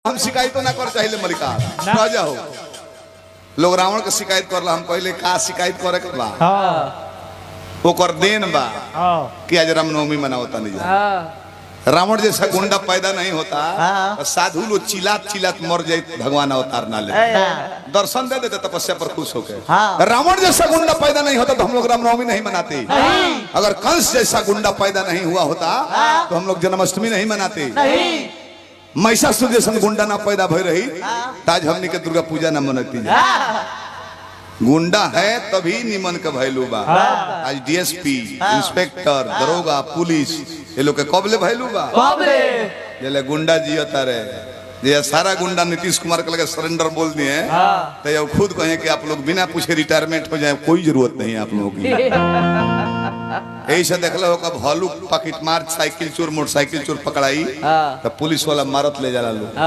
हम शिकायत ना कर चाहिए मलिका राजा हो लोग रावण के शिकायत करला हम पहले का शिकायत करे के बा ओकर देन बा कि आज रामनवमी मनावता नहीं रावण जैसा गुंडा पैदा नहीं होता तो साधु लोग चिल्लात चिल्लात मर जाए भगवान अवतार ना ले दर्शन दे देते तपस्या पर खुश होके रावण जैसा गुंडा पैदा नहीं होता तो हम लोग रामनवमी नहीं मनाते अगर कंस जैसा गुंडा पैदा नहीं हुआ होता तो हम लोग जन्माष्टमी नहीं मनाते महिषासुर जैसा गुंडा ना पैदा भई रही ताज हमने के दुर्गा पूजा ना मनती गुंडा है तभी निमन के भैलू बा आज डीएसपी इंस्पेक्टर दरोगा पुलिस ये लोग के कबले भैलू बा ये गुंडा जियता रहे ये सारा गुंडा नीतीश कुमार के लगे सरेंडर बोल दिए तो ये खुद कहें कि आप लोग बिना पूछे रिटायरमेंट हो जाए कोई जरूरत नहीं आप लोगों की यही से देख लो कब हॉलू पॉकेट मार साइकिल चोर मोटरसाइकिल चोर पकड़ाई तो पुलिस वाला मारत ले जाला लोग